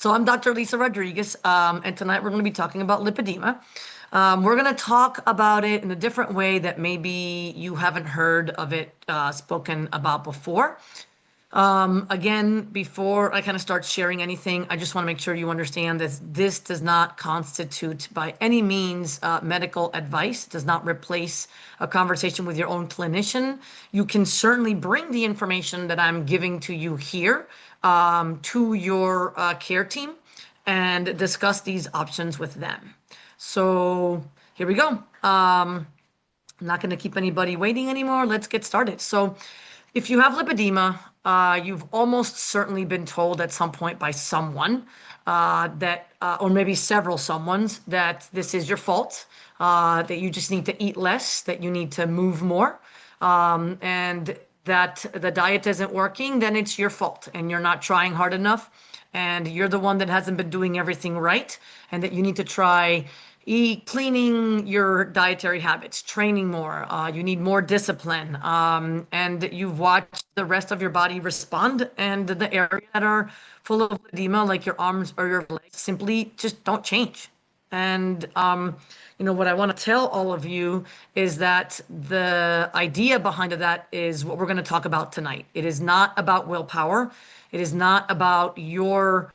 So I'm Dr. Lisa Rodriguez, and tonight we're going to be talking about lipedema. We're going to talk about it in a different way that maybe you haven't heard of it spoken about before. Again, before I kind of start sharing anything, I just want to make sure you understand that this does not constitute by any means medical advice. It does not replace a conversation with your own clinician. You can certainly bring the information that I'm giving to you here to your care team and discuss these options with them. So here we go. I'm not going to keep anybody waiting anymore. Let's get started. So if you have lipedema, you've almost certainly been told at some point by someone or maybe several someones, that this is your fault, that you just need to eat less, that you need to move more, and that the diet isn't working, then it's your fault and you're not trying hard enough and you're the one that hasn't been doing everything right, and that you need to try cleaning your dietary habits, training more, you need more discipline, and you've watched the rest of your body respond, and the areas that are full of edema, like your arms or your legs, simply just don't change. And what I want to tell all of you is that the idea behind that is what we're going to talk about tonight. It is not about willpower. It is not about your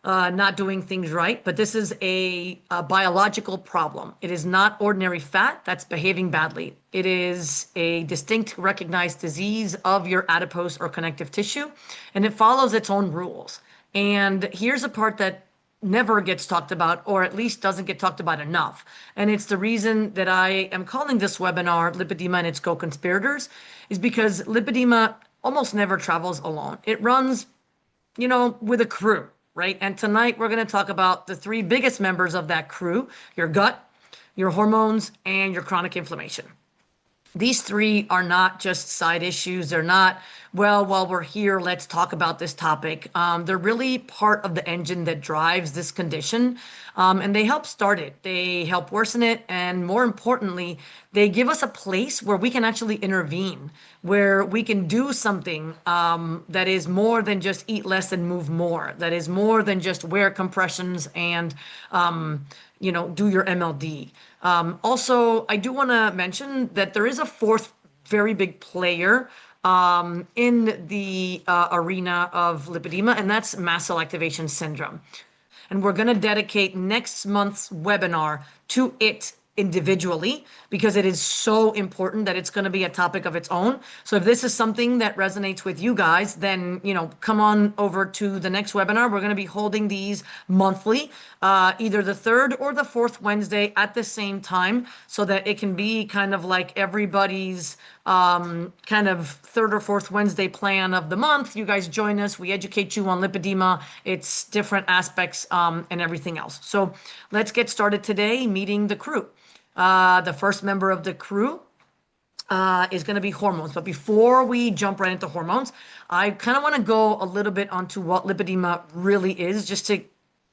not doing things right, but this is a biological problem. It is not ordinary fat that's behaving badly. It is a distinct recognized disease of your adipose or connective tissue, and it follows its own rules. And here's a part that never gets talked about, or at least doesn't get talked about enough. And it's the reason that I am calling this webinar Lipedema and its Co-conspirators, is because lipedema almost never travels alone. It runs, with a crew. Right? And tonight we're going to talk about the three biggest members of that crew: your gut, your hormones, and your chronic inflammation. These three are not just side issues. They're not, well, while we're here, let's talk about this topic. They're really part of the engine that drives this condition, and they help start it. They help worsen it, and more importantly, they give us a place where we can actually intervene, where we can do something that is more than just eat less and move more, that is more than just wear compressions and do your MLD. Also, I do want to mention that there is a fourth very big player in the arena of lipedema, and that's mast cell activation syndrome. And we're going to dedicate next month's webinar to it individually, because it is so important that it's going to be a topic of its own. So if this is something that resonates with you guys, then come on over to the next webinar. We're going to be holding these monthly, either the third or the fourth Wednesday at the same time, so that it can be kind of like everybody's kind of third or fourth Wednesday plan of the month. You guys join us, we educate you on lipedema, its different aspects, and everything else. So let's get started today meeting the crew. The first member of the crew is going to be hormones. But before we jump right into hormones, I kind of want to go a little bit onto what lipedema really is, just to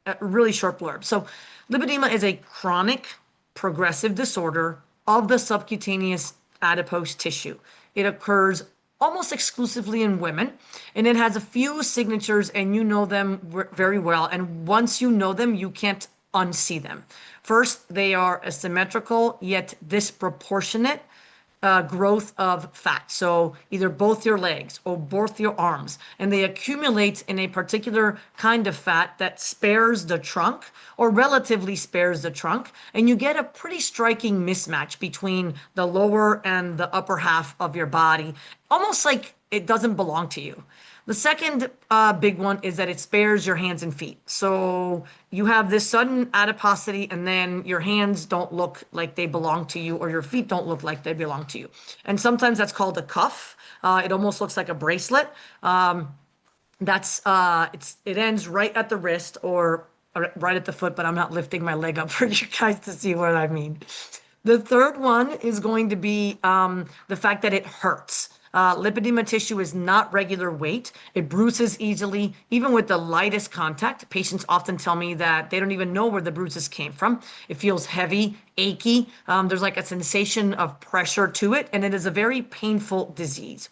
a really short blurb. So lipedema is a chronic progressive disorder of the subcutaneous adipose tissue. It occurs almost exclusively in women, and it has a few signatures, and you know them very well. And once you know them, you can't unsee them. First, they are a symmetrical yet disproportionate growth of fat. So either both your legs or both your arms, and they accumulate in a particular kind of fat that spares the trunk, or relatively spares the trunk, and you get a pretty striking mismatch between the lower and the upper half of your body, almost like it doesn't belong to you. The second big one is that it spares your hands and feet. So you have this sudden adiposity, and then your hands don't look like they belong to you, or your feet don't look like they belong to you. And sometimes that's called a cuff. It almost looks like a bracelet. It ends right at the wrist or right at the foot, but I'm not lifting my leg up for you guys to see what I mean. The third one is going to be the fact that it hurts. Lipedema tissue is not regular weight. It bruises easily, even with the lightest contact. Patients often tell me that they don't even know where the bruises came from. It feels heavy, achy. There's like a sensation of pressure to it, and it is a very painful disease.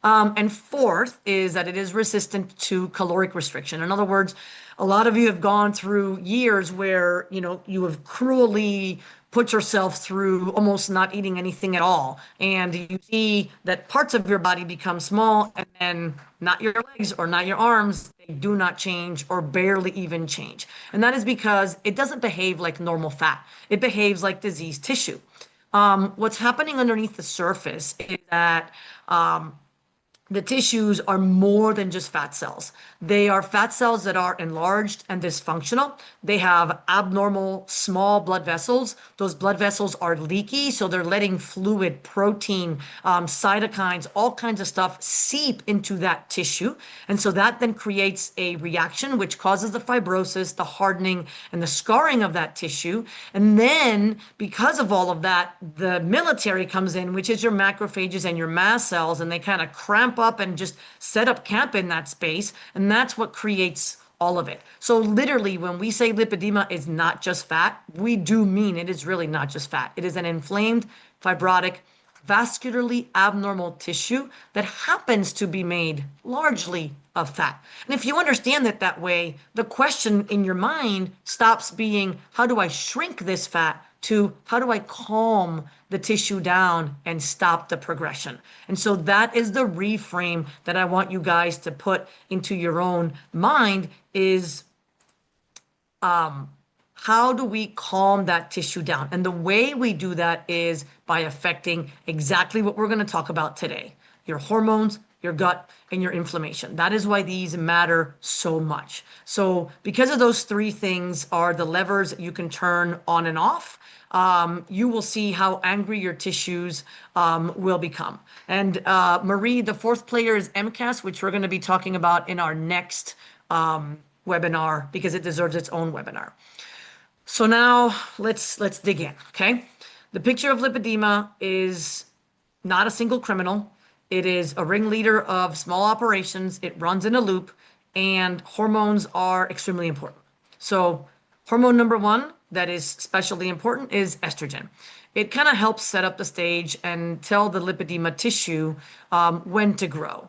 And fourth is that it is resistant to caloric restriction. In other words, a lot of you have gone through years where, you have cruelly put yourself through almost not eating anything at all. And you see that parts of your body become small and then not your legs or not your arms, they do not change or barely even change. And that is because it doesn't behave like normal fat. It behaves like diseased tissue. What's happening underneath the surface is that the tissues are more than just fat cells. They are fat cells that are enlarged and dysfunctional. They have abnormal small blood vessels. Those blood vessels are leaky, so they're letting fluid, protein, cytokines, all kinds of stuff seep into that tissue. And so that then creates a reaction which causes the fibrosis, the hardening, and the scarring of that tissue. And then, because of all of that, the military comes in, which is your macrophages and your mast cells, and they kind of cramp up and just set up camp in that space. And that's what creates all of it. So literally, when we say lipedema is not just fat, we do mean it is really not just fat. It is an inflamed, fibrotic, vascularly abnormal tissue that happens to be made largely of fat. And if you understand it that way, the question in your mind stops being, how do I shrink this fat, to how do I calm the tissue down and stop the progression? And so that is the reframe that I want you guys to put into your own mind is, how do we calm that tissue down? And the way we do that is by affecting exactly what we're going to talk about today: your hormones, your gut, and your inflammation. That is why these matter so much. So because of those three things are the levers you can turn on and off, you will see how angry your tissues will become. And Marie, the fourth player is MCAS, which we're going to be talking about in our next webinar because it deserves its own webinar. So now let's dig in, okay? The picture of lipedema is not a single criminal. It is a ringleader of small operations. It runs in a loop, and hormones are extremely important. So hormone number one that is especially important is estrogen. It kind of helps set up the stage and tell the lipedema tissue when to grow.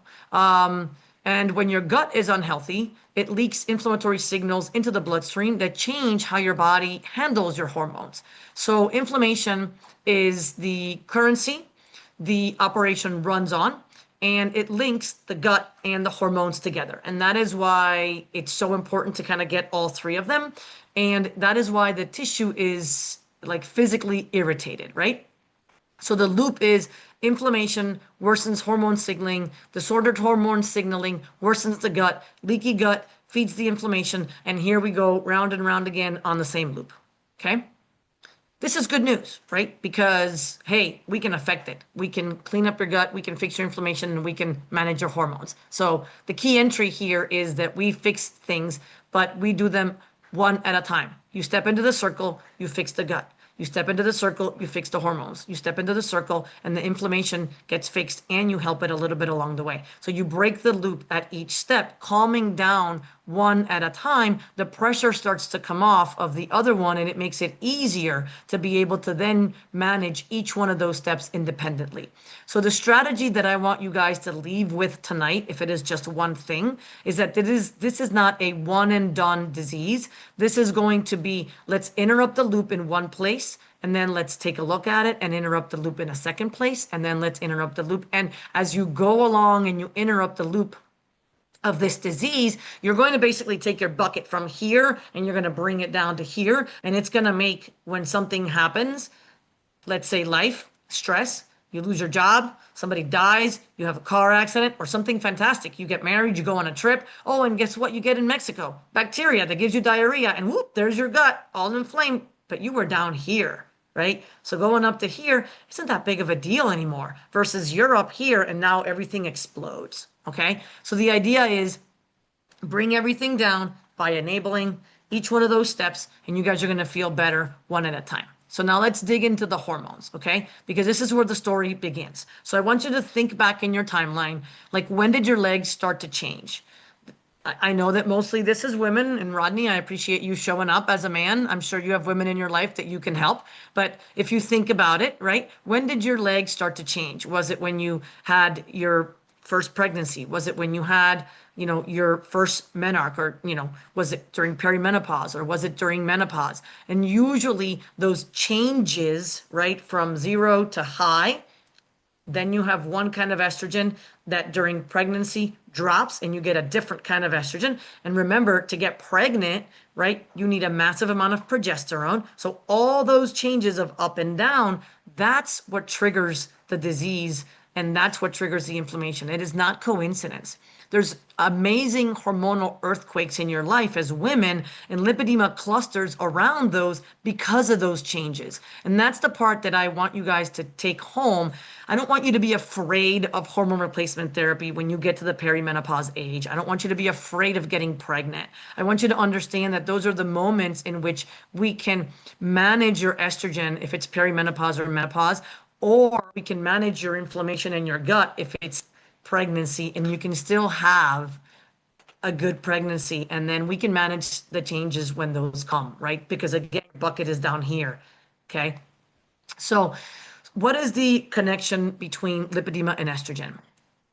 And when your gut is unhealthy, it leaks inflammatory signals into the bloodstream that change how your body handles your hormones. So inflammation is the currency the operation runs on, and it links the gut and the hormones together. And that is why it's so important to kind of get all three of them. And that is why the tissue is like physically irritated, right? So the loop is inflammation worsens hormone signaling, disordered hormone signaling worsens the gut, leaky gut feeds the inflammation, and here we go round and round again on the same loop, okay? This is good news, right? Because, hey, we can affect it. We can clean up your gut, we can fix your inflammation, and we can manage your hormones. So the key entry here is that we fix things, but we do them one at a time. You step into the circle, you fix the gut. You step into the circle, you fix the hormones. You step into the circle, and the inflammation gets fixed, and you help it a little bit along the way. So you break the loop at each step, calming down one at a time. The pressure starts to come off of the other one, and it makes it easier to be able to then manage each one of those steps independently. So the strategy that I want you guys to leave with tonight, if it is just one thing, is that this is not a one and done disease. This is going to be, let's interrupt the loop in one place, and then let's take a look at it and interrupt the loop in a second place, and then let's interrupt the loop. And as you go along and you interrupt the loop of this disease, you're going to basically take your bucket from here and you're going to bring it down to here. And it's going to make, when something happens, let's say life, stress, you lose your job, somebody dies, you have a car accident, or something fantastic. You get married, you go on a trip. Oh, and guess what you get in Mexico? Bacteria that gives you diarrhea, and whoop, there's your gut, all inflamed, but you were down here, right? So going up to here isn't that big of a deal anymore versus you're up here and now everything explodes, okay? So the idea is bring everything down by enabling each one of those steps, and you guys are gonna feel better one at a time. So now let's dig into the hormones, okay? Because this is where the story begins. So I want you to think back in your timeline, like when did your legs start to change? I know that mostly this is women, and Rodney, I appreciate you showing up as a man. I'm sure you have women in your life that you can help. But if you think about it, right? When did your legs start to change? Was it when you had your first pregnancy? Was it when you had, your first menarche, or, was it during perimenopause, or was it during menopause? And usually those changes, right, from zero to high, then you have one kind of estrogen that during pregnancy drops and you get a different kind of estrogen. And remember, to get pregnant, right, you need a massive amount of progesterone. So all those changes of up and down, that's what triggers the disease, and that's what triggers the inflammation. It is not coincidence. There's amazing hormonal earthquakes in your life as women, and lipedema clusters around those because of those changes. And that's the part that I want you guys to take home. I don't want you to be afraid of hormone replacement therapy when you get to the perimenopause age. I don't want you to be afraid of getting pregnant. I want you to understand that those are the moments in which we can manage your estrogen if it's perimenopause or menopause, or we can manage your inflammation in your gut if it's pregnancy, and you can still have a good pregnancy, and then we can manage the changes when those come, right? Because again, bucket is down here. Okay. So what is the connection between lipedema and estrogen?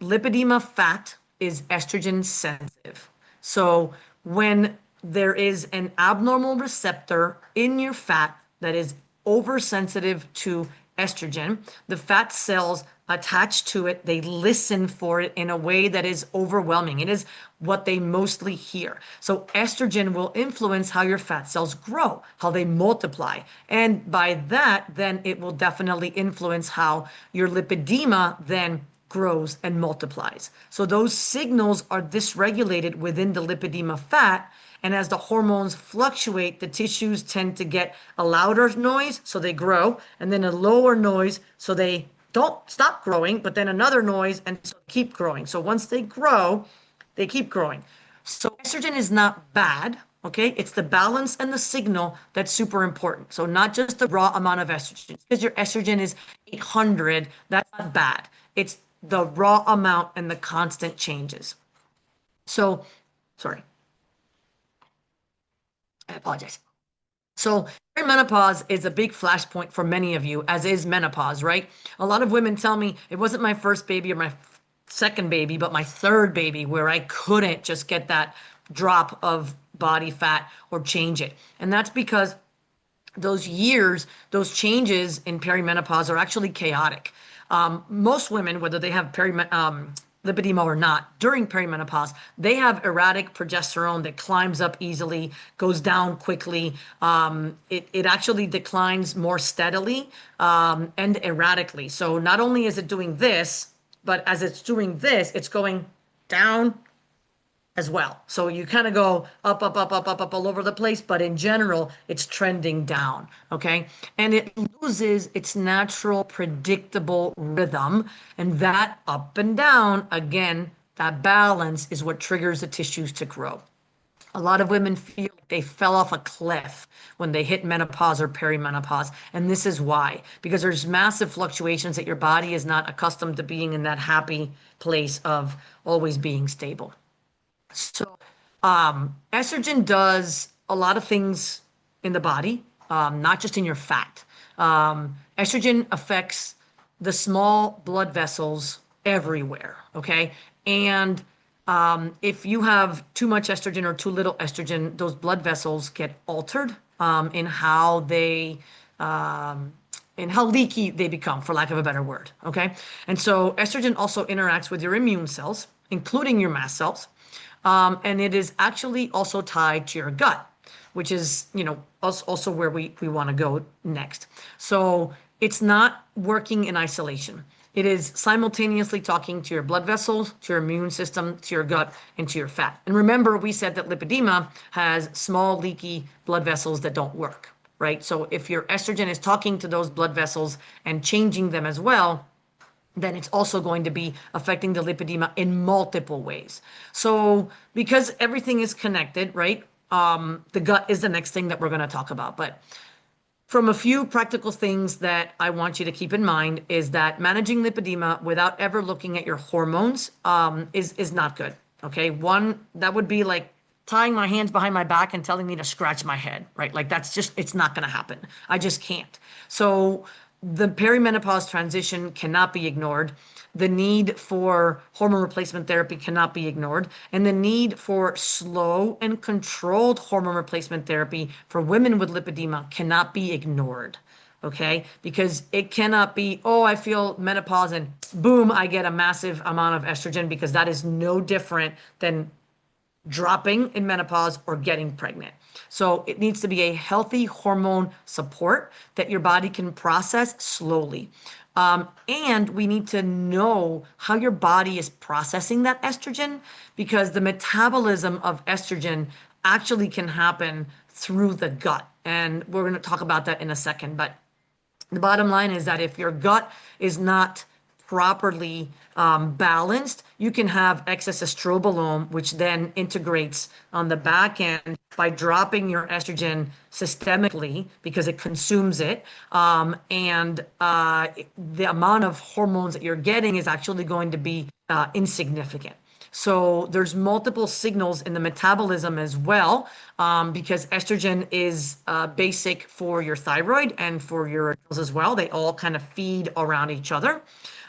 Lipedema fat is estrogen sensitive. So when there is an abnormal receptor in your fat that is oversensitive to estrogen, the fat cells attached to it, they listen for it in a way that is overwhelming. It is what they mostly hear. So estrogen will influence how your fat cells grow, how they multiply. And by that, then it will definitely influence how your lipedema then grows and multiplies. So those signals are dysregulated within the lipedema fat. And as the hormones fluctuate, the tissues tend to get a louder noise, so they grow, and then a lower noise, so they don't stop growing, but then another noise, and so keep growing. So once they grow, they keep growing. So estrogen is not bad, okay? It's the balance and the signal that's super important. So not just the raw amount of estrogen. Because your estrogen is 800, that's not bad. It's the raw amount and the constant changes. So, sorry. I apologize. So perimenopause is a big flashpoint for many of you, as is menopause, right? A lot of women tell me it wasn't my first baby or my second baby, but my third baby where I couldn't just get that drop of body fat or change it. And that's because those years, those changes in perimenopause are actually chaotic. Most women, whether they have lipedema or not, during perimenopause, they have erratic progesterone that climbs up easily, goes down quickly. It actually declines more steadily and erratically. So not only is it doing this, but as it's doing this, it's going down as well. So you kind of go up, up, up, up, up, up all over the place, but in general, it's trending down, okay? And it loses its natural, predictable rhythm. And that up and down, again, that balance is what triggers the tissues to grow. A lot of women feel like they fell off a cliff when they hit menopause or perimenopause. And this is why, because there's massive fluctuations that your body is not accustomed to being in that happy place of always being stable. So, estrogen does a lot of things in the body, not just in your fat. Estrogen affects the small blood vessels everywhere, okay? And if you have too much estrogen or too little estrogen, those blood vessels get altered in how they and how leaky they become, for lack of a better word, okay? And so estrogen also interacts with your immune cells, including your mast cells. And it is actually also tied to your gut, which is, also where we want to go next. So it's not working in isolation. It is simultaneously talking to your blood vessels, to your immune system, to your gut, and to your fat. And remember, we said that lipedema has small, leaky blood vessels that don't work, right? So if your estrogen is talking to those blood vessels and changing them as well, then it's also going to be affecting the lipedema in multiple ways. So because everything is connected, right? The gut is the next thing that we're going to talk about. But from a few practical things that I want you to keep in mind is that managing lipedema without ever looking at your hormones is not good. Okay, one, that would be like tying my hands behind my back and telling me to scratch my head, right? Like that's just, it's not going to happen. I just can't. So the perimenopause transition cannot be ignored. the need for hormone replacement therapy cannot be ignored, and the need for slow and controlled hormone replacement therapy for women with lipedema cannot be ignored. Okay, because it cannot be, oh, I feel menopause and boom, I get a massive amount of estrogen, because that is no different than dropping in menopause or getting pregnant. So it needs to be a healthy hormone support that your body can process slowly. And we need to know how your body is processing that estrogen, because the metabolism of estrogen actually can happen through the gut. And we're going to talk about that in a second. But the bottom line is that if your gut is not properly balanced, you can have excess estrobolome, which then integrates on the back end by dropping your estrogen systemically because it consumes it. And the amount of hormones that you're getting is actually going to be insignificant. So there's multiple signals in the metabolism as well, because estrogen is basic for your thyroid and for your adrenals as well. They all kind of feed around each other.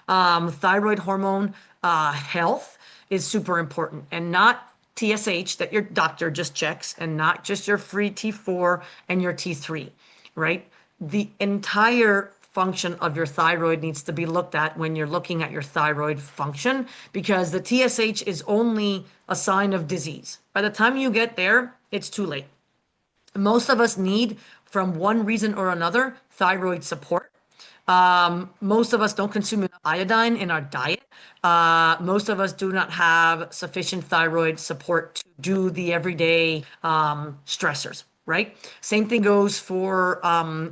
Thyroid hormone health is super important, and not TSH that your doctor just checks, and not just your free T4 and your T3, right? The entire function of your thyroid needs to be looked at when you're looking at your thyroid function, because the TSH is only a sign of disease. By the time you get there, it's too late. Most of us need, from one reason or another, thyroid support. Most of us don't consume enough iodine in our diet. Most of us do not have sufficient thyroid support to do the everyday stressors, right? Same thing goes for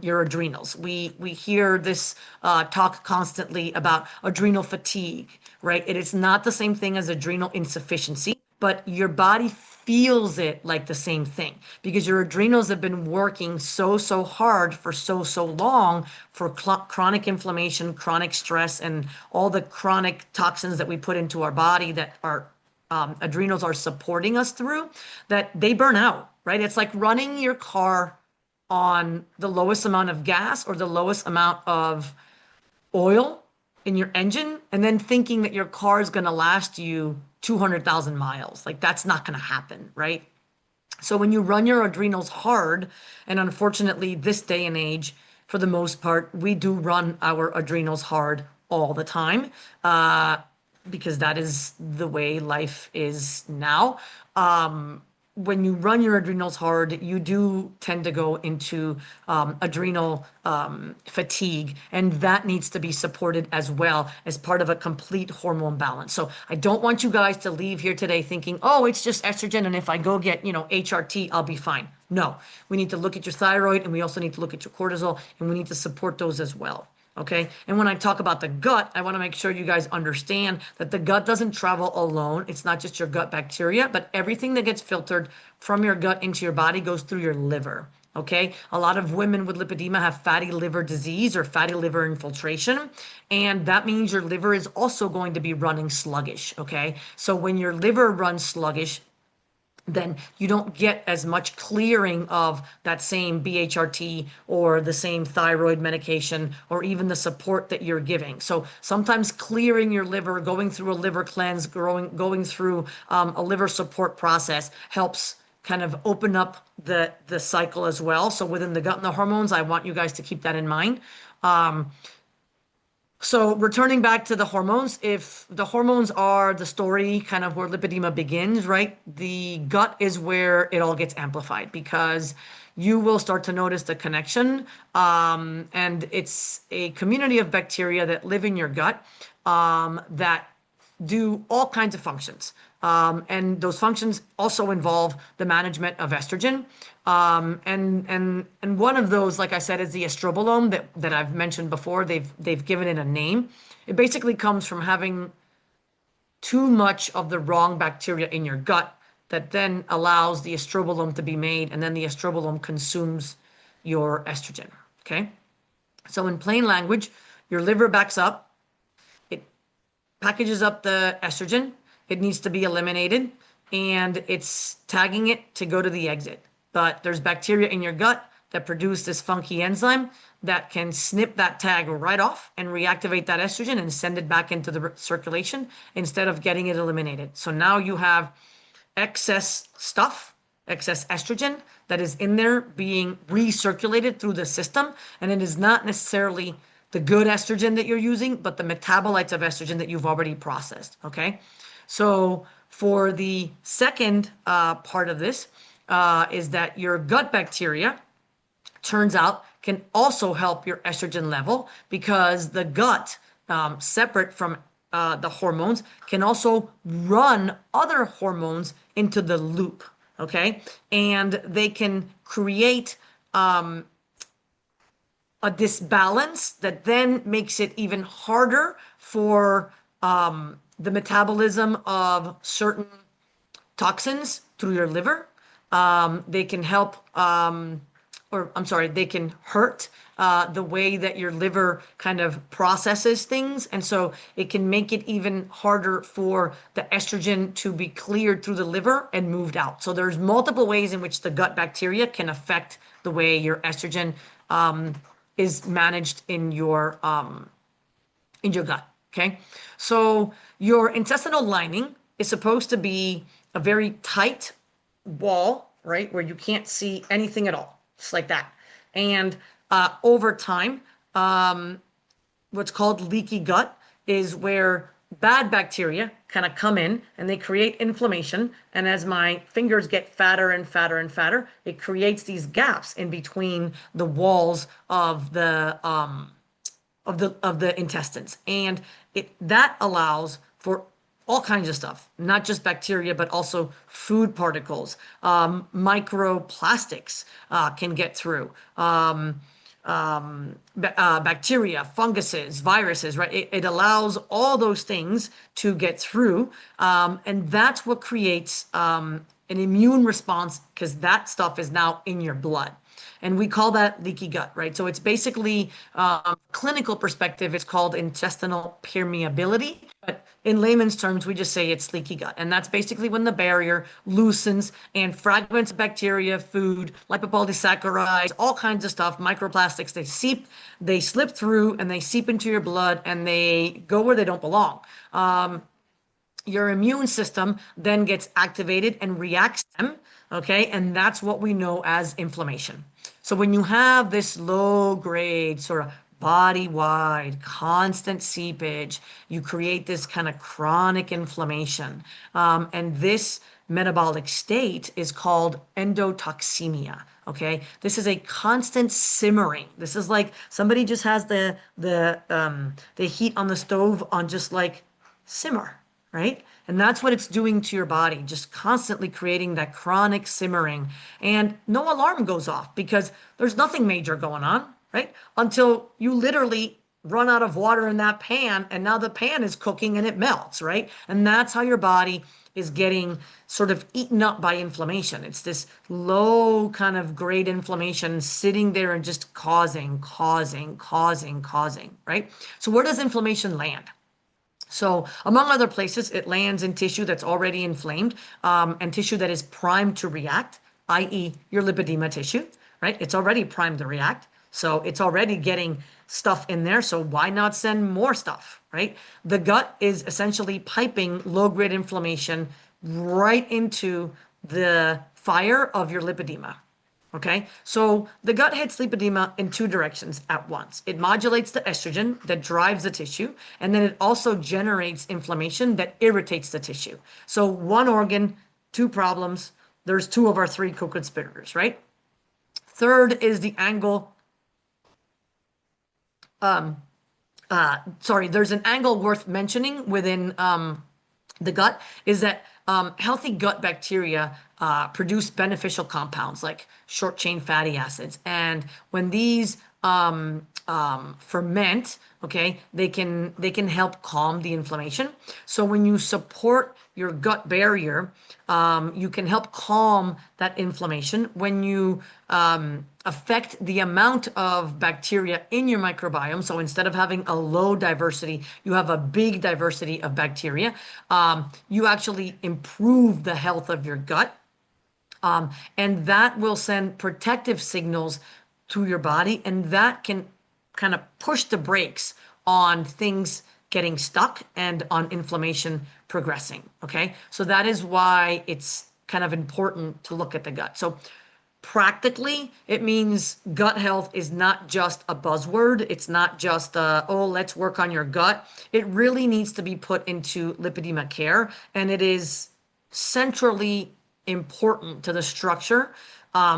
your adrenals. We hear this talk constantly about adrenal fatigue, right? It is not the same thing as adrenal insufficiency, but your body feels it like the same thing, because your adrenals have been working so hard for so long for chronic inflammation, chronic stress, and all the chronic toxins that we put into our body that our adrenals are supporting us through, that they burn out, right? It's like running your car on the lowest amount of gas or the lowest amount of oil in your engine, and then thinking that your car is going to last you 200,000 miles. Like, that's not going to happen, right? So when you run your adrenals hard, and unfortunately this day and age, for the most part, we do run our adrenals hard all the time, because that is the way life is now. When you run your adrenals hard, you do tend to go into adrenal fatigue, and that needs to be supported as well as part of a complete hormone balance. So I don't want you guys to leave here today thinking, oh, it's just estrogen, and if I go get, HRT, I'll be fine. No, we need to look at your thyroid, and we also need to look at your cortisol, and we need to support those as well. Okay. And when I talk about the gut, I want to make sure you guys understand that the gut doesn't travel alone. It's not just your gut bacteria, but everything that gets filtered from your gut into your body goes through your liver. Okay. A lot of women with lipedema have fatty liver disease or fatty liver infiltration. And that means your liver is also going to be running sluggish. Okay. So when your liver runs sluggish, then you don't get as much clearing of that same BHRT or the same thyroid medication or even the support that you're giving. So sometimes clearing your liver, going through a liver cleanse, going through a liver support process helps kind of open up the cycle as well. So within the gut and the hormones, I want you guys to keep that in mind. So returning back to the hormones, if the hormones are the story kind of where lipedema begins, right? The gut is where it all gets amplified, because you will start to notice the connection. And it's a community of bacteria that live in your gut that do all kinds of functions. And those functions also involve the management of estrogen. And one of those, like I said, is the estrobolome that I've mentioned before. They've given it a name. It basically comes from having too much of the wrong bacteria in your gut that then allows the estrobolome to be made, and then the estrobolome consumes your estrogen. Okay? So in plain language, your liver backs up. It packages up the estrogen. It needs to be eliminated, and it's tagging it to go to the exit. But there's bacteria in your gut that produce this funky enzyme that can snip that tag right off and reactivate that estrogen and send it back into the circulation instead of getting it eliminated. So now you have excess stuff, excess estrogen that is in there being recirculated through the system. And it is not necessarily the good estrogen that you're using, but the metabolites of estrogen that you've already processed. Okay. So for the second part of this is that your gut bacteria, turns out, can also help your estrogen level, because the gut, separate from the hormones, can also run other hormones into the loop. Okay. And they can create a disbalance that then makes it even harder for the metabolism of certain toxins through your liver. They can help, they can hurt the way that your liver kind of processes things. And so it can make it even harder for the estrogen to be cleared through the liver and moved out. So there's multiple ways in which the gut bacteria can affect the way your estrogen is managed in your gut. Okay. So your intestinal lining is supposed to be a very tight wall, right? Where you can't see anything at all, just like that. And over time, what's called leaky gut is where bad bacteria kind of come in and they create inflammation. And as my fingers get fatter and fatter and fatter, it creates these gaps in between the walls of the intestines. And that allows for all kinds of stuff, not just bacteria, but also food particles, microplastics can get through, bacteria, funguses, viruses, right? It allows all those things to get through. And that's what creates an immune response, because that stuff is now in your blood. And we call that leaky gut, right? So it's basically, clinical perspective, it's called intestinal permeability. But in layman's terms, we just say it's leaky gut. And that's basically when the barrier loosens and fragments of bacteria, food, lipopolysaccharides, all kinds of stuff, microplastics, they slip through and they seep into your blood and they go where they don't belong. Your immune system then gets activated and reacts to them. Okay. And that's what we know as inflammation. So when you have this low grade sort of body-wide constant seepage, you create this kind of chronic inflammation. And this metabolic state is called endotoxemia. Okay. This is a constant simmering. This is like somebody just has the heat on the stove on just like simmer. Right? And that's what it's doing to your body, just constantly creating that chronic simmering. And no alarm goes off because there's nothing major going on, right? Until you literally run out of water in that pan and now the pan is cooking and it melts, right? And that's how your body is getting sort of eaten up by inflammation. It's this low kind of grade inflammation sitting there and just causing, right? So where does inflammation land? So among other places, it lands in tissue that's already inflamed, and tissue that is primed to react, i.e. your lipedema tissue, right? It's already primed to react. So it's already getting stuff in there. So why not send more stuff, right? The gut is essentially piping low-grade inflammation right into the fire of your lipedema. Okay, so the gut hits lipedema in two directions at once. It modulates the estrogen that drives the tissue, and then it also generates inflammation that irritates the tissue. So one organ, two problems. There's two of our three co-conspirators, right? Third is the angle. There's an angle worth mentioning within the gut is that healthy gut bacteria produce beneficial compounds like short chain fatty acids. And when these ferment, okay, they can help calm the inflammation. So when you support your gut barrier, you can help calm that inflammation. When you affect the amount of bacteria in your microbiome, so instead of having a low diversity, you have a big diversity of bacteria, you actually improve the health of your gut. And that will send protective signals to your body, and that can kind of push the brakes on things getting stuck and on inflammation progressing. Okay, so that is why it's kind of important to look at the gut. So practically, it means gut health is not just a buzzword. It's not just, oh, let's work on your gut. It really needs to be put into lipedema care, and it is centrally important to the structure.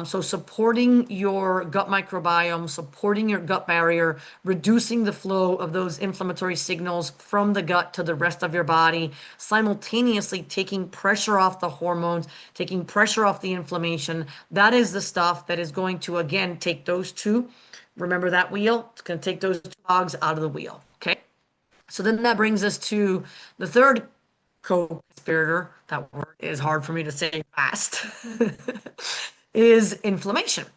So supporting your gut microbiome, supporting your gut barrier, reducing the flow of those inflammatory signals from the gut to the rest of your body, simultaneously taking pressure off the hormones, taking pressure off the inflammation. That is the stuff that is going to, again, take those two. Remember that wheel? It's going to take those two cogs out of the wheel. Okay. So then that brings us to the third co-conspirator. That word is hard for me to say fast. Is inflammation.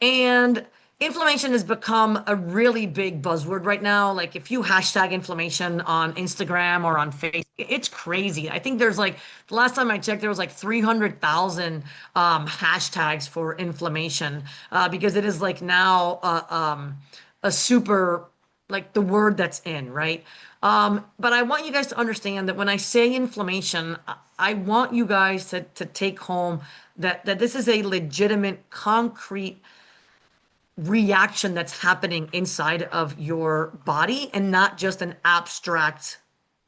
And inflammation has become a really big buzzword right now. Like if you hashtag inflammation on Instagram or on Facebook, it's crazy. I think there's like, the last time I checked, there was like 300,000 hashtags for inflammation because it is like now a super, like the word that's in, right? But I want you guys to understand that when I say inflammation, I want you guys to take home that this is a legitimate, concrete reaction that's happening inside of your body and not just an abstract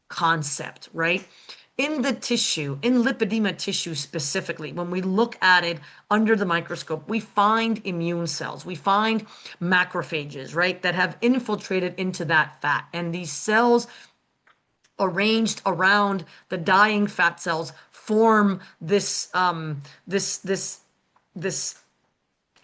concept, right? In the tissue, in lipedema tissue specifically, when we look at it under the microscope, we find immune cells, we find macrophages, right, that have infiltrated into that fat. And these cells arranged around the dying fat cells form this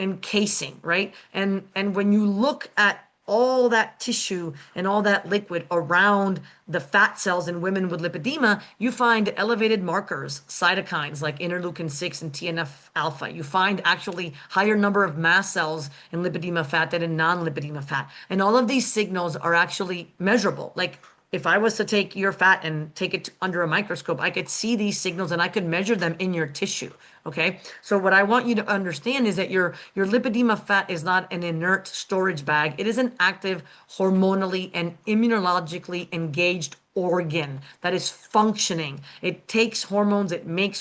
encasing, right? And when you look at all that tissue and all that liquid around the fat cells in women with lipedema, you find elevated markers, cytokines like interleukin 6 and TNF alpha. You find actually higher number of mast cells in lipedema fat than in non-lipedema fat. And all of these signals are actually measurable. Like if I was to take your fat and take it under a microscope, I could see these signals and I could measure them in your tissue. Okay. So what I want you to understand is that your lipedema fat is not an inert storage bag. It is an active, hormonally and immunologically engaged organ that is functioning. It takes hormones, it makes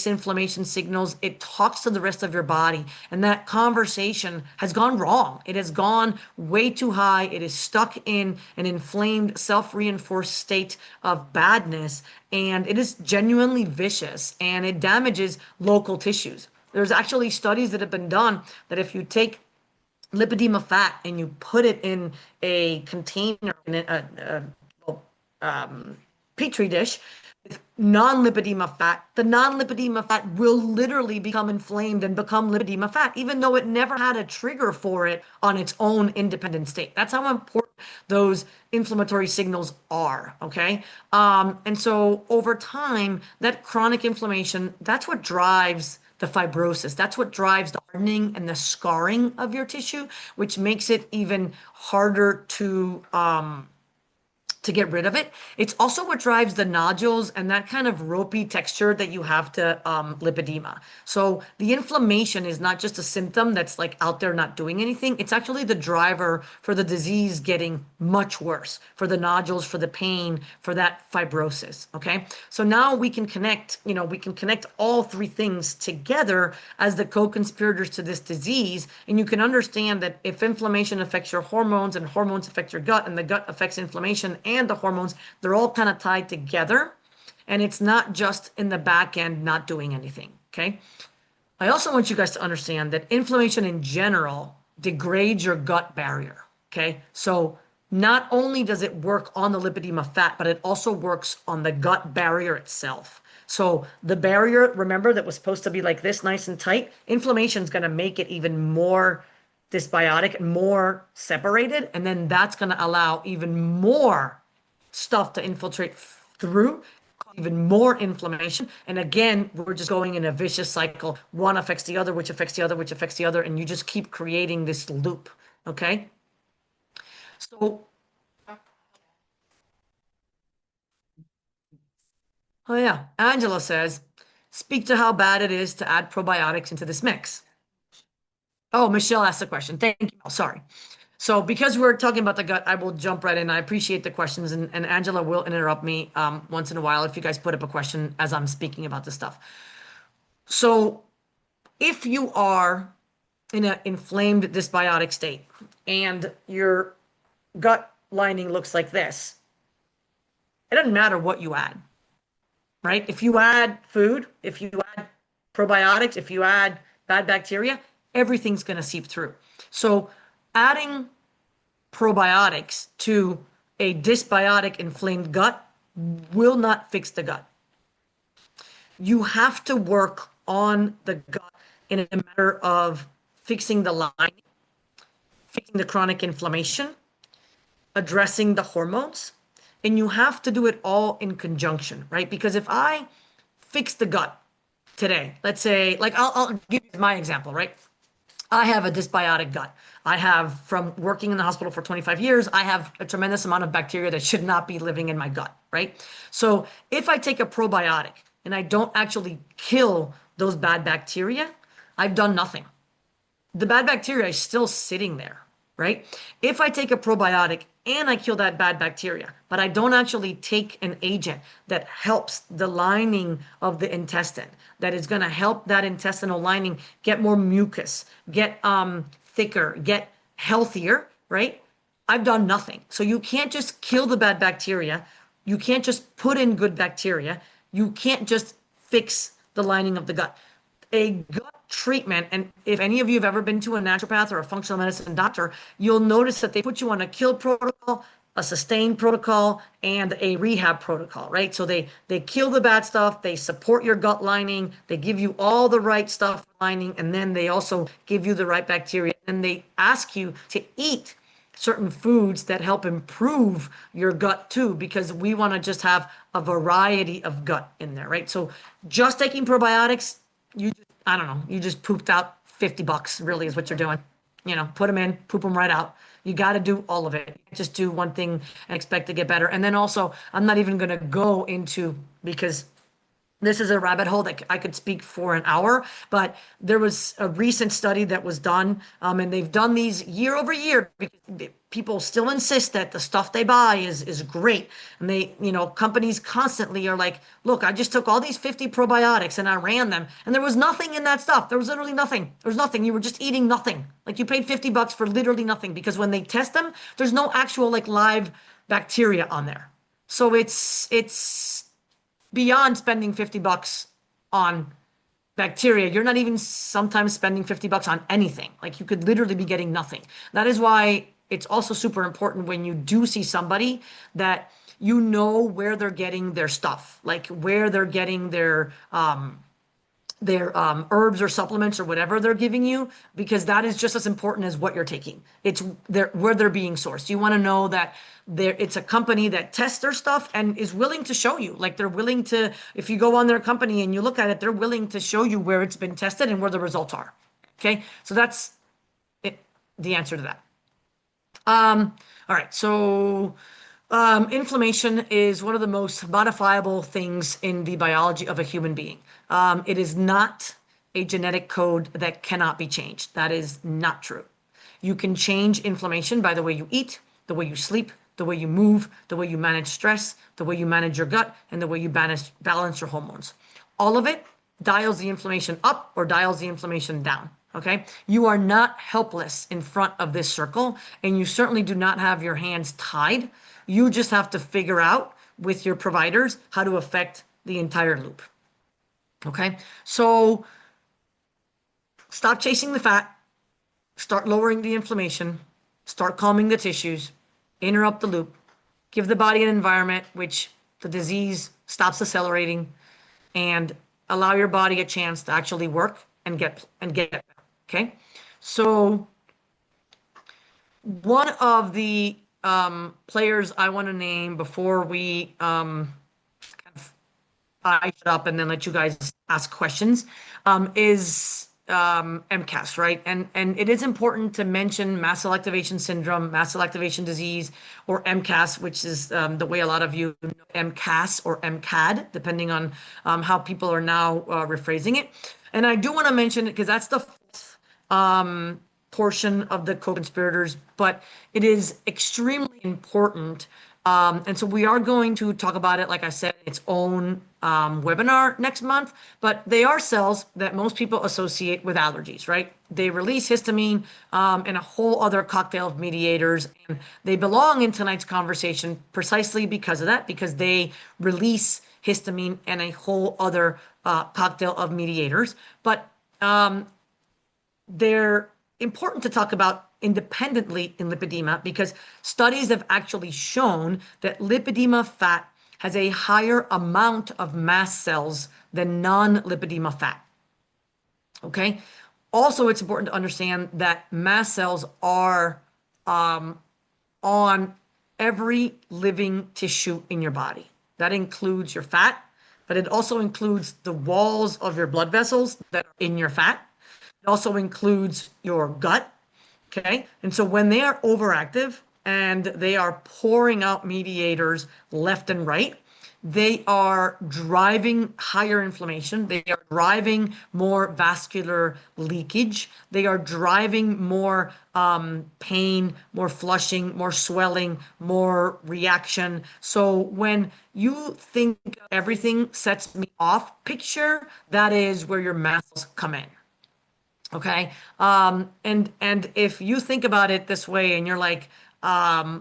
inflammation signals, it talks to the rest of your body. And that conversation has gone wrong. It has gone way too high. It is stuck in an inflamed, self-reinforced state of badness. And it is genuinely vicious and it damages local tissues. There's actually studies that have been done that if you take lipedema fat and you put it in a container, in petri dish with non-lipedema fat, the non-lipedema fat will literally become inflamed and become lipedema fat, even though it never had a trigger for it on its own independent state. That's how important those inflammatory signals are, okay? And so over time, that chronic inflammation, that's what drives the fibrosis. That's what drives the hardening and the scarring of your tissue, which makes it even harder to get rid of it. It's also what drives the nodules and that kind of ropey texture that you have to lipedema. So the inflammation is not just a symptom that's like out there not doing anything. It's actually the driver for the disease getting much worse, for the nodules, for the pain, for that fibrosis. Okay. So now we can connect, we can connect all three things together as the co-conspirators to this disease. And you can understand that if inflammation affects your hormones and hormones affect your gut and the gut affects inflammation and the hormones, they're all kind of tied together. And it's not just in the back end not doing anything. Okay. I also want you guys to understand that inflammation in general degrades your gut barrier. Okay. So not only does it work on the lipedema fat, but it also works on the gut barrier itself. So the barrier, remember, that was supposed to be like this, nice and tight, inflammation is going to make it even more dysbiotic, more separated, and then that's going to allow even more stuff to infiltrate through, even more inflammation. And again, we're just going in a vicious cycle. One affects the other, which affects the other, which affects the other, and you just keep creating this loop. Okay? So, oh yeah, Angela says, speak to how bad it is to add probiotics into this mix. Oh, Michelle asked a question. Thank you. Oh, sorry. So because we're talking about the gut, I will jump right in. I appreciate the questions, and Angela will interrupt me once in a while if you guys put up a question as I'm speaking about this stuff. So if you are in an inflamed dysbiotic state and your gut lining looks like this, it doesn't matter what you add, right? If you add food, if you add probiotics, if you add bad bacteria, everything's going to seep through. So adding probiotics to a dysbiotic inflamed gut will not fix the gut. You have to work on the gut in a matter of fixing the lining, fixing the chronic inflammation, addressing the hormones, and you have to do it all in conjunction, right? Because if I fix the gut today, let's say, like I'll give you my example, right? I have a dysbiotic gut. I have, from working in the hospital for 25 years, I have a tremendous amount of bacteria that should not be living in my gut, right? So if I take a probiotic and I don't actually kill those bad bacteria, I've done nothing. The bad bacteria is still sitting there, right? If I take a probiotic and I kill that bad bacteria, but I don't actually take an agent that helps the lining of the intestine, that is going to help that intestinal lining get more mucus, get thicker, get healthier, right? I've done nothing. So you can't just kill the bad bacteria. You can't just put in good bacteria. You can't just fix the lining of the gut. A gut treatment, and if any of you have ever been to a naturopath or a functional medicine doctor, you'll notice that they put you on a kill protocol, a sustain protocol, and a rehab protocol, right? So they kill the bad stuff, they support your gut lining, they give you all the right stuff lining, and then they also give you the right bacteria, and they ask you to eat certain foods that help improve your gut too, because we want to just have a variety of gut in there, right? So just taking probiotics, I don't know, you just pooped out $50 really is what you're doing. Put them in, poop them right out. You got to do all of it. You can't just do one thing and expect to get better. And then also, I'm not even going to go into, because this is a rabbit hole that I could speak for an hour, but there was a recent study that was done, and they've done these year over year because people still insist that the stuff they buy is great. And companies constantly are like, look, I just took all these 50 probiotics and I ran them, and there was nothing in that stuff. There was literally nothing. There was nothing. You were just eating nothing. Like, you paid $50 for literally nothing, because when they test them, there's no actual like live bacteria on there. So it's beyond spending $50 on bacteria. You're not even sometimes spending $50 on anything. Like, you could literally be getting nothing. That is why it's also super important when you do see somebody that you know where they're getting their stuff, like where they're getting their herbs or supplements or whatever they're giving you, because that is just as important as what you're taking. It's where they're being sourced. You want to know that it's a company that tests their stuff and is willing to show you. Like, they're willing to, if you go on their company and you look at it, they're willing to show you where it's been tested and where the results are. Okay, so that's it, the answer to that. All right, so inflammation is one of the most modifiable things in the biology of a human being. It is not a genetic code that cannot be changed. That is not true. You can change inflammation by the way you eat, the way you sleep, the way you move, the way you manage stress, the way you manage your gut, and the way you balance your hormones. All of it dials the inflammation up or dials the inflammation down. Okay, you are not helpless in front of this circle, and you certainly do not have your hands tied. You just have to figure out with your providers how to affect the entire loop. Okay, so stop chasing the fat, start lowering the inflammation, start calming the tissues, interrupt the loop, give the body an environment which the disease stops accelerating, and allow your body a chance to actually work and get better. Okay, so one of the players I want to name before we I shut up and then let you guys ask questions is MCAS, right? And it is important to mention mast cell activation syndrome, mast cell activation disease, or MCAS, which is the way a lot of you know MCAS or MCAD, depending on how people are now rephrasing it. And I do want to mention it because that's the portion of the co-conspirators, but it is extremely important. And so we are going to talk about it, like I said, its own webinar next month. But they are cells that most people associate with allergies, right? They release histamine and a whole other cocktail of mediators. And they belong in tonight's conversation precisely because of that, because they release histamine and a whole other cocktail of mediators. But they're important to talk about independently in lipedema because studies have actually shown that lipedema fat has a higher amount of mast cells than non-lipedema fat. Okay. Also, it's important to understand that mast cells are on every living tissue in your body. That includes your fat, but it also includes the walls of your blood vessels that are in your fat. It also includes your gut. Okay. And so when they are overactive and they are pouring out mediators left and right, they are driving higher inflammation. They are driving more vascular leakage. They are driving more pain, more flushing, more swelling, more reaction. So when you think everything sets me off picture, that is where your muscles come in. Okay. And if you think about it this way and you're like,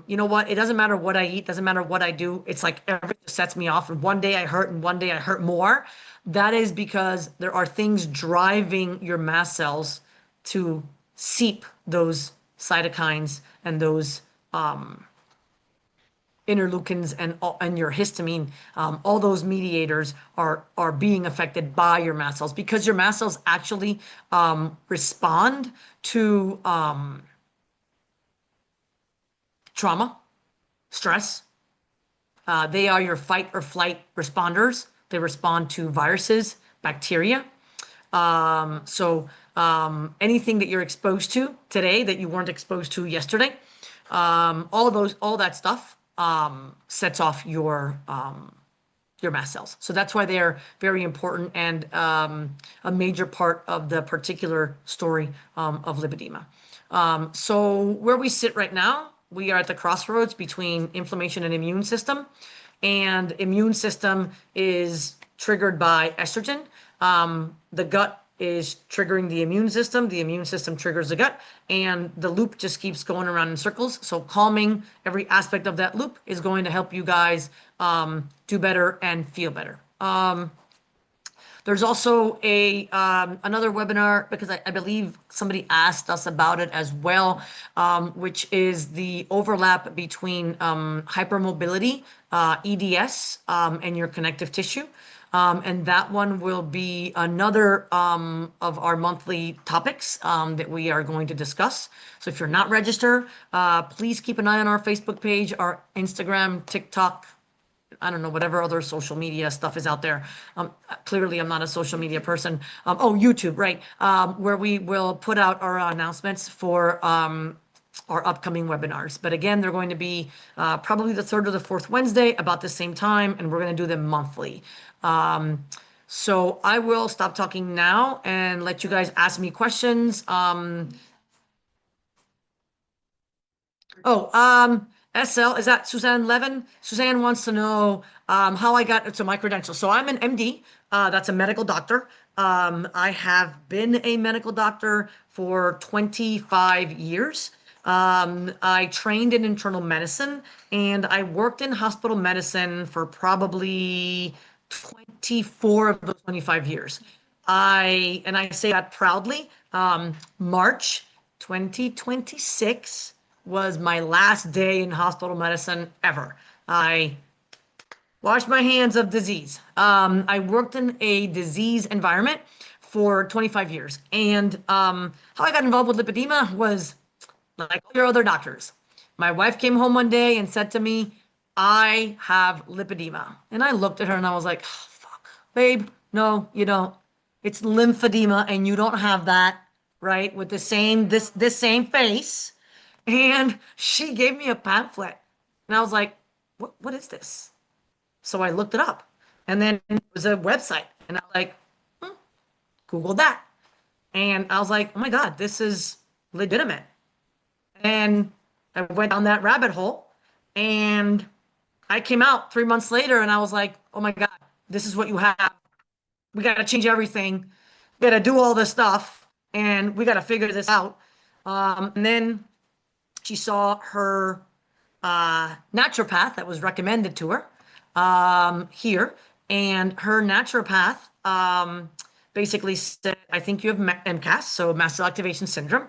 you know what? It doesn't matter what I eat, doesn't matter what I do. It's like everything sets me off. And one day I hurt and one day I hurt more. That is because there are things driving your mast cells to seep those cytokines and those interleukins and your histamine, all those mediators are being affected by your mast cells because your mast cells actually respond to trauma, stress. They are your fight or flight responders. They respond to viruses, bacteria. So anything that you're exposed to today that you weren't exposed to yesterday, all that stuff sets off your mast cells. So that's why they're very important and a major part of the particular story of lipedema. So where we sit right now, we are at the crossroads between inflammation and immune system. And immune system is triggered by estrogen. The gut is triggering the immune system triggers the gut, and the loop just keeps going around in circles. So calming every aspect of that loop is going to help you guys do better and feel better. There's also another webinar because I believe somebody asked us about it as well, which is the overlap between hypermobility, EDS, and your connective tissue. And that one will be another of our monthly topics that we are going to discuss. So if you're not registered, please keep an eye on our Facebook page, our Instagram, TikTok, I don't know, whatever other social media stuff is out there. Clearly, I'm not a social media person. YouTube, right, where we will put out our announcements for our upcoming webinars. But again, they're going to be probably the third or the fourth Wednesday about the same time, and we're going to do them monthly. So I will stop talking now and let you guys ask me questions. SL, is that Suzanne Levin? Suzanne wants to know how I got to my credentials. So I'm an MD, that's a medical doctor. I have been a medical doctor for 25 years. I trained in internal medicine and I worked in hospital medicine for probably 24 of those 25 years. I say that proudly. March 2026 was my last day in hospital medicine ever. I washed my hands of disease. I worked in a disease environment for 25 years. And how I got involved with lipedema was like all your other doctors. My wife came home one day and said to me, I have lipedema. And I looked at her and I was like, oh, fuck, babe, no, you don't. It's lymphedema, and you don't have that, right? With the same this same face. And she gave me a pamphlet, and I was like, what is this? So I looked it up, and then it was a website, and I was like, Google that, and I was like, oh my God, this is legitimate. And I went down that rabbit hole, and I came out 3 months later, and I was like, oh my God, this is what you have. We got to change everything. We got to do all this stuff, and we got to figure this out. And then she saw her naturopath that was recommended to her here, and her naturopath basically said, "I think you have MCAS, so mast cell activation syndrome."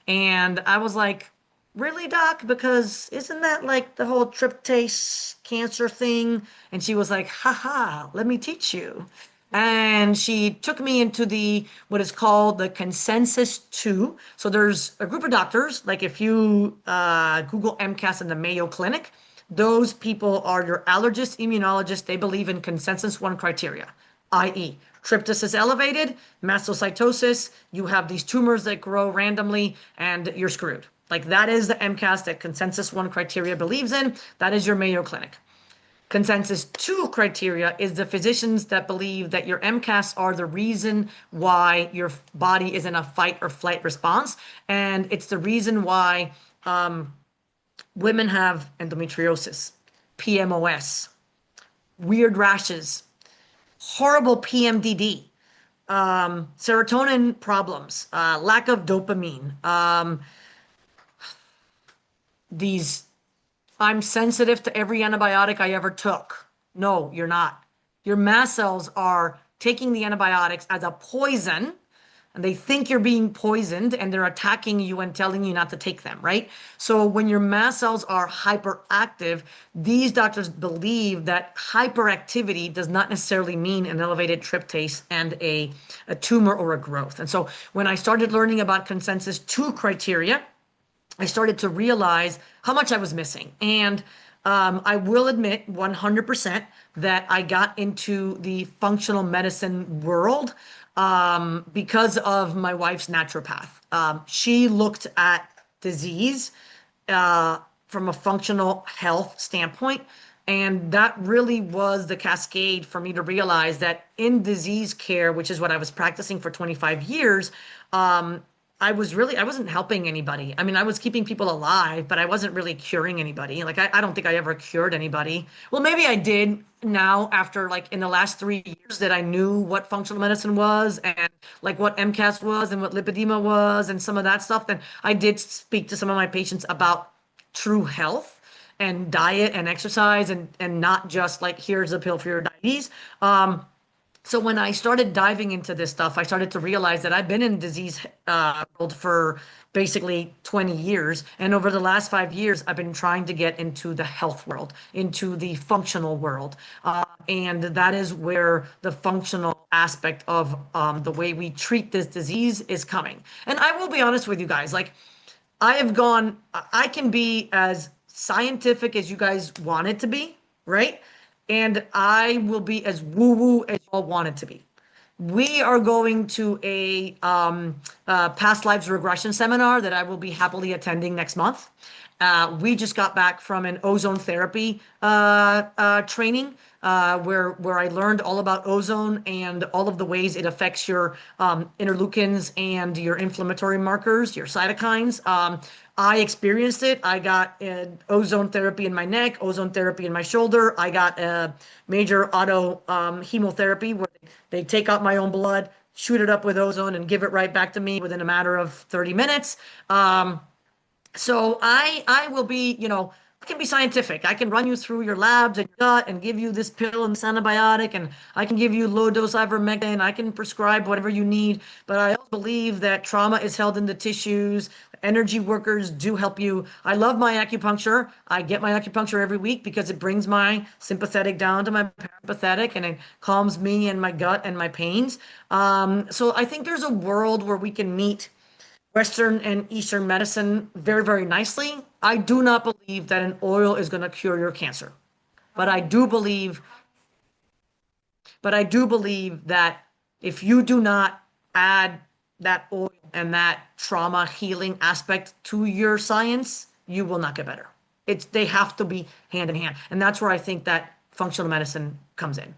And I was like, "Really, doc? Because isn't that like the whole tryptase cancer thing?" And she was like, "Haha, let me teach you." And she took me into the what is called the consensus 2. So there's a group of doctors, like if you Google MCAS in the Mayo Clinic, those people are your allergists, immunologists. They believe in consensus 1 criteria, i.e., tryptase is elevated, mastocytosis, you have these tumors that grow randomly, and you're screwed. Like that is the MCAS that consensus 1 criteria believes in. That is your Mayo Clinic. Consensus 2 criteria is the physicians that believe that your MCAS are the reason why your body is in a fight or flight response. And it's the reason why women have endometriosis, PMOS, weird rashes, horrible PMDD, serotonin problems, lack of dopamine, these I'm sensitive to every antibiotic I ever took. No, you're not. Your mast cells are taking the antibiotics as a poison, and they think you're being poisoned, and they're attacking you and telling you not to take them, right? So when your mast cells are hyperactive, these doctors believe that hyperactivity does not necessarily mean an elevated tryptase and a tumor or a growth. And so when I started learning about consensus 2 criteria, I started to realize how much I was missing. And I will admit 100% that I got into the functional medicine world because of my wife's naturopath. She looked at disease from a functional health standpoint. And that really was the cascade for me to realize that in disease care, which is what I was practicing for 25 years, I wasn't helping anybody. I mean, I was keeping people alive, but I wasn't really curing anybody. Like, I don't think I ever cured anybody. Well, maybe I did now after like in the last 3 years that I knew what functional medicine was and like what MCAS was and what lipedema was and some of that stuff. Then I did speak to some of my patients about true health and diet and exercise and not just like here's a pill for your diabetes. So when I started diving into this stuff, I started to realize that I've been in disease world for basically 20 years. And over the last 5 years, I've been trying to get into the health world, into the functional world. And that is where the functional aspect of the way we treat this disease is coming. And I will be honest with you guys, like I can be as scientific as you guys want it to be, right? And I will be as woo-woo as you all want it to be. We are going to a past lives regression seminar that I will be happily attending next month. We just got back from an ozone therapy training where I learned all about ozone and all of the ways it affects your interleukins and your inflammatory markers, your cytokines. I experienced it. I got ozone therapy in my neck, ozone therapy in my shoulder. I got a major auto chemotherapy where they take out my own blood, shoot it up with ozone, and give it right back to me within a matter of 30 minutes. So I will be, I can be scientific. I can run you through your labs and gut and give you this pill and this antibiotic, and I can give you low dose ivermectin. I can prescribe whatever you need. But I also believe that trauma is held in the tissues. Energy workers do help you. I love my acupuncture. I get my acupuncture every week because it brings my sympathetic down to my parasympathetic and it calms me and my gut and my pains. So I think there's a world where we can meet Western and Eastern medicine very, very nicely. I do not believe that an oil is going to cure your cancer, but I do believe that If you do not add that oil and that trauma healing aspect to your science, you will not get better. They have to be hand in hand. And that's where I think that functional medicine comes in.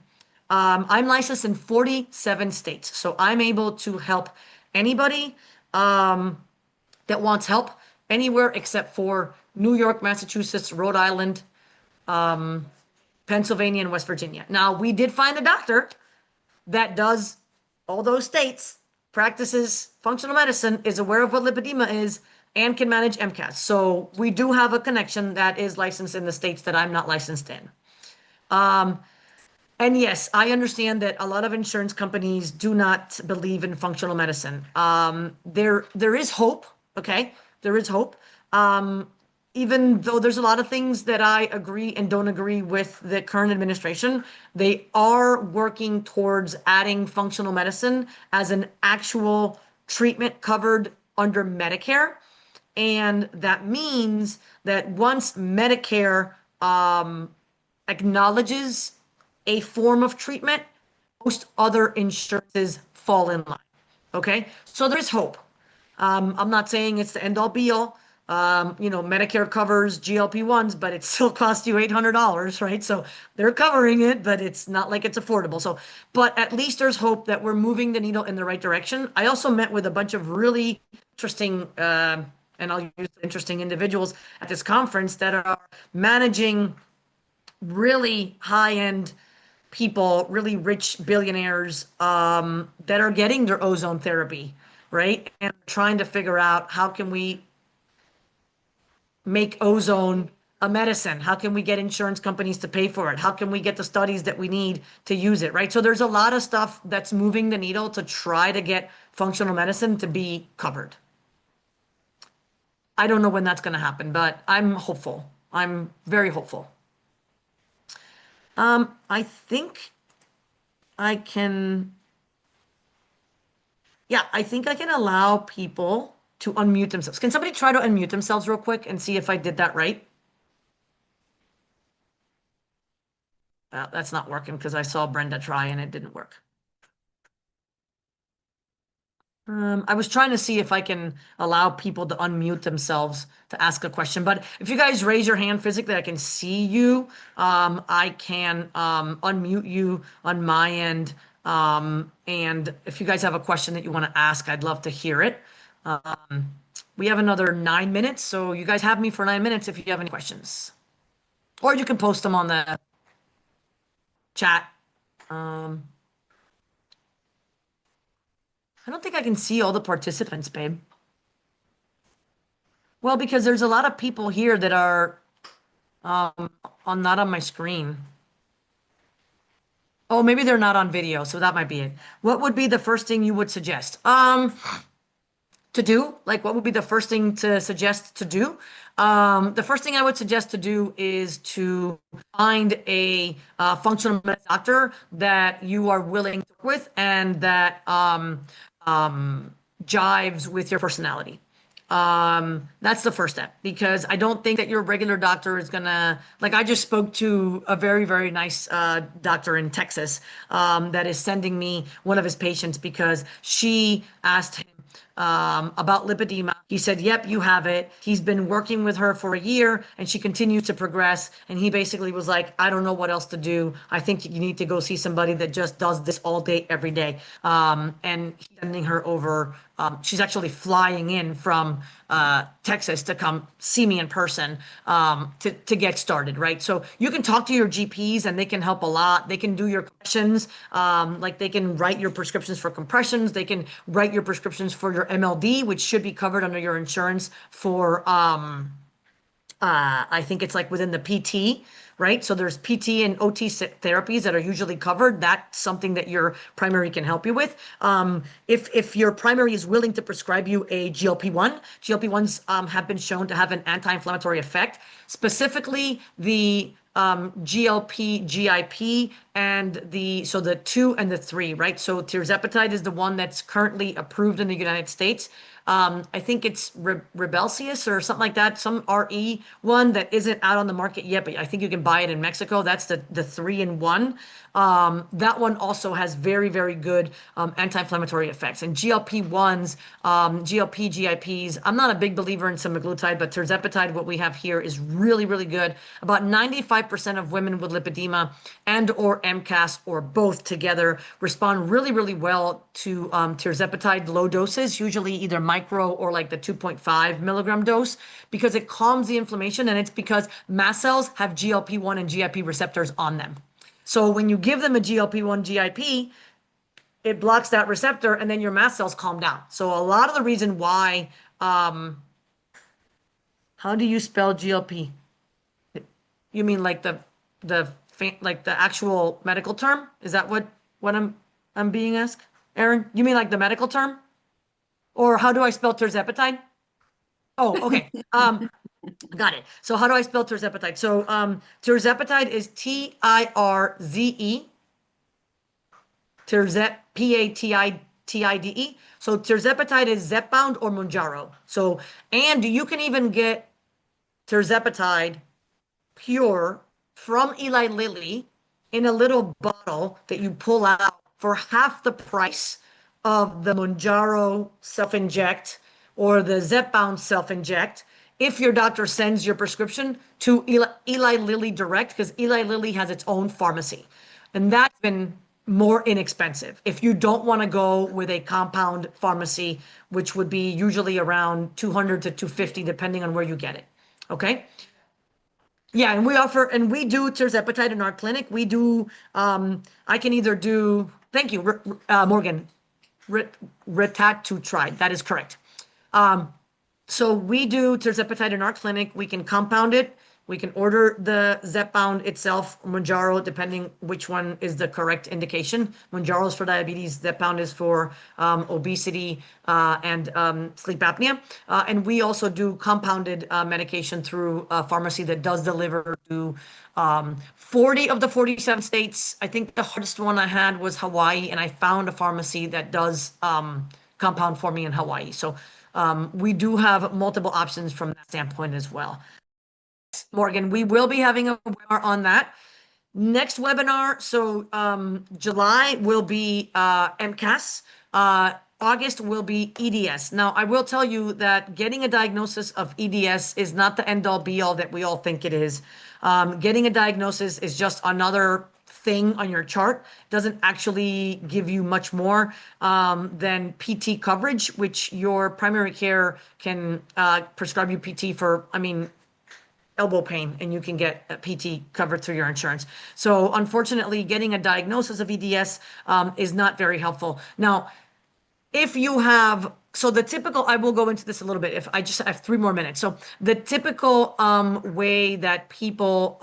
I'm licensed in 47 states, so I'm able to help anybody that wants help anywhere except for New York, Massachusetts, Rhode Island, Pennsylvania, and West Virginia. Now, we did find a doctor that does all those states, practices functional medicine, is aware of what lipedema is, and can manage MCAS. So we do have a connection that is licensed in the states that I'm not licensed in. And yes, I understand that a lot of insurance companies do not believe in functional medicine. There is hope, okay? There is hope. Even though there's a lot of things that I agree and don't agree with the current administration, they are working towards adding functional medicine as an actual treatment covered under Medicare. And that means that once Medicare acknowledges a form of treatment, most other insurances fall in line. Okay, so there's hope. I'm not saying it's the end all be all. Medicare covers GLP-1s, but it still costs you $800, right? So they're covering it, but it's not like it's affordable. So, but at least there's hope that we're moving the needle in the right direction. I also met with a bunch of really interesting, and I'll use interesting individuals at this conference that are managing really high-end people, really rich billionaires that are getting their ozone therapy, right? And trying to figure out how can we make ozone a medicine? How can we get insurance companies to pay for it? How can we get the studies that we need to use it, right? So there's a lot of stuff that's moving the needle to try to get functional medicine to be covered. I don't know when that's going to happen, but I'm hopeful. I'm very hopeful. I think I can, I think I can allow people to unmute themselves. Can somebody try to unmute themselves real quick and see if I did that right? That's not working because I saw Brenda try and it didn't work. I was trying to see if I can allow people to unmute themselves to ask a question, but if you guys raise your hand physically, I can see you. I can unmute you on my end. And if you guys have a question that you want to ask, I'd love to hear it. We have another 9 minutes, so you guys have me for 9 minutes if you have any questions. Or you can post them on the chat. I don't think I can see all the participants, babe. Well, because there's a lot of people here that are not on my screen. Oh, maybe they're not on video, so that might be it. What would be the first thing you would suggest? To do? Like, what would be the first thing to suggest to do? The first thing I would suggest to do is to find a functional medicine doctor that you are willing to work with and that jives with your personality. That's the first step, because I don't think that your regular doctor is gonna, like, I just spoke to a very, very nice doctor in Texas that is sending me one of his patients because she asked him about lipedema. He said, yep, you have it. He's been working with her for a year and she continues to progress. And he basically was like, I don't know what else to do. I think you need to go see somebody that just does this all day, every day. And he's sending her over. She's actually flying in from Texas to come see me in person to get started, right? So you can talk to your GPs and they can help a lot. They can do your questions, like they can write your prescriptions for compressions. They can write your prescriptions for your MLD, which should be covered under your insurance for, I think it's like within the PT, right? So there's PT and OT therapies that are usually covered. That's something that your primary can help you with. If your primary is willing to prescribe you a GLP-1, GLP-1s have been shown to have an anti-inflammatory effect, specifically the GLP, GIP, and the 2 and the 3, right? So tirzepatide is the one that's currently approved in the United States. I think it's Rebelsius or something like that, some RE one that isn't out on the market yet, but I think you can buy it in Mexico. That's the 3-in-1. That one also has very, very good anti-inflammatory effects. And GLP-1s, GLP, GIPs, I'm not a big believer in semaglutide, but tirzepatide, what we have here, is really, really good. About 95% of women with lipedema and or MCAS or both together respond really, really well to tirzepatide low doses, usually either micro or like the 2.5 milligram dose, because it calms the inflammation, and it's because mast cells have GLP-1 and GIP receptors on them. So when you give them a GLP-1 GIP, it blocks that receptor, and then your mast cells calm down. So a lot of the reason why, how do you spell GLP? You mean like like the actual medical term? Is that what I'm being asked? Aaron, you mean like the medical term? Or how do I spell tirzepatide? Oh, okay. Got it. So how do I spell tirzepatide? So tirzepatide is Tirze, Patide. So tirzepatide is Zepbound or Mounjaro. So, and you can even get tirzepatide pure from Eli Lilly in a little bottle that you pull out for half the price of the Mounjaro self-inject or the Zepbound self-inject if your doctor sends your prescription to Eli Lilly direct, because Eli Lilly has its own pharmacy. And that's been more inexpensive. If you don't want to go with a compound pharmacy, which would be usually around 200 to 250, depending on where you get it. Okay. Yeah, and we do tirzepatide in our clinic. We do, I can either do, thank you, Morgan, retatrutide. That is correct. So we do tirzepatide in our clinic. We can compound it. We can order the Zepbound itself, Mounjaro, depending which one is the correct indication. Mounjaro is for diabetes, Zepbound is for obesity and sleep apnea. And we also do compounded medication through a pharmacy that does deliver to 40 of the 47 states. I think the hardest one I had was Hawaii, and I found a pharmacy that does compound for me in Hawaii. So we do have multiple options from that standpoint as well. Morgan, we will be having a webinar on that. Next webinar, so July will be MCAS. August will be EDS. Now, I will tell you that getting a diagnosis of EDS is not the end-all be-all that we all think it is. Getting a diagnosis is just another thing on your chart. It doesn't actually give you much more than PT coverage, which your primary care can prescribe you PT for, I mean, elbow pain, and you can get a PT covered through your insurance. So unfortunately, getting a diagnosis of EDS is not very helpful. Now, if you have, so the typical, I will go into this a little bit if I just have 3 more minutes. So the typical way that people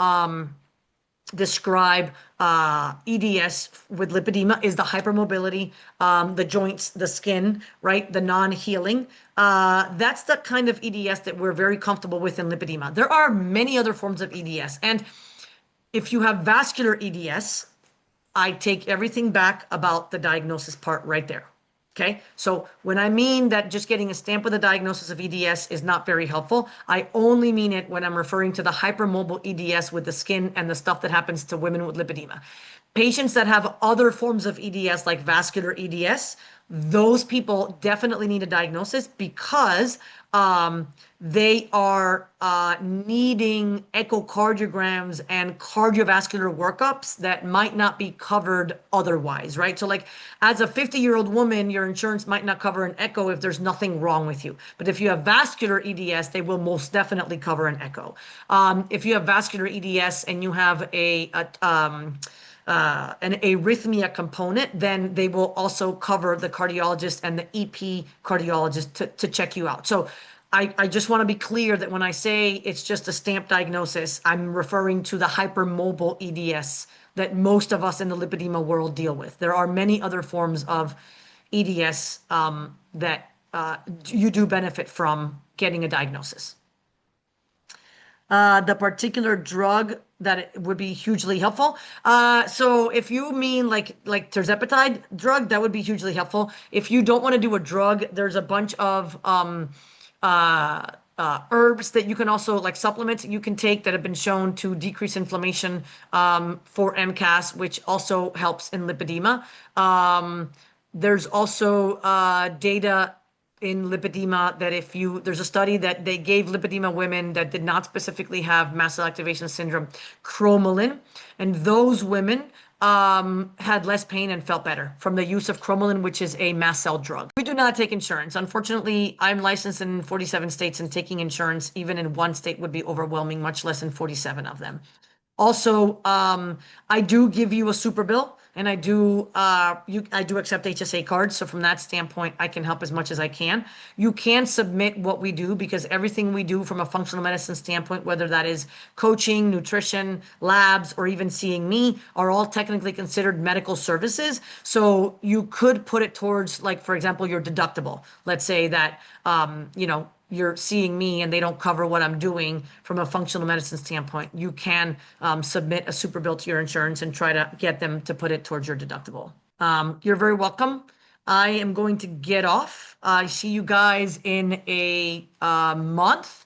describe EDS with lipedema is the hypermobility, the joints, the skin, right? The non-healing. That's the kind of EDS that we're very comfortable with in lipedema. There are many other forms of EDS. And if you have vascular EDS, I take everything back about the diagnosis part right there. Okay, so when I mean that just getting a stamp with a diagnosis of EDS is not very helpful, I only mean it when I'm referring to the hypermobile EDS with the skin and the stuff that happens to women with lipedema. Patients that have other forms of EDS like vascular EDS, those people definitely need a diagnosis because they are needing echocardiograms and cardiovascular workups that might not be covered otherwise, right? So like as a 50-year-old woman, your insurance might not cover an echo if there's nothing wrong with you. But if you have vascular EDS, they will most definitely cover an echo. If you have vascular EDS and you have an arrhythmia component, then they will also cover the cardiologist and the EP cardiologist to check you out. So I just want to be clear that when I say it's just a stamp diagnosis, I'm referring to the hypermobile EDS that most of us in the lipedema world deal with. There are many other forms of EDS that you do benefit from getting a diagnosis. the particular drug that it would be hugely helpful. So if you mean like tirzepatide drug, that would be hugely helpful. If you don't want to do a drug, there's a bunch of herbs that you can also like supplements that you can take that have been shown to decrease inflammation for MCAS, which also helps in lipedema. There's also data in lipedema that if you there's a study that they gave lipedema women that did not specifically have mast cell activation syndrome cromolyn, and those women had less pain and felt better from the use of cromolyn, which is a mast cell drug. We do not take insurance. Unfortunately, I'm licensed in 47 states, and taking insurance even in one state would be overwhelming, much less in 47 of them. Also, I do give you a super bill, and I do accept HSA cards. So from that standpoint, I can help as much as I can. You can submit what we do because everything we do from a functional medicine standpoint, whether that is coaching, nutrition, labs, or even seeing me, are all technically considered medical services. So you could put it towards, like, for example, your deductible. Let's say that, you're seeing me and they don't cover what I'm doing from a functional medicine standpoint, you can submit a super bill to your insurance and try to get them to put it towards your deductible. You're very welcome. I am going to get off. I see you guys in a month.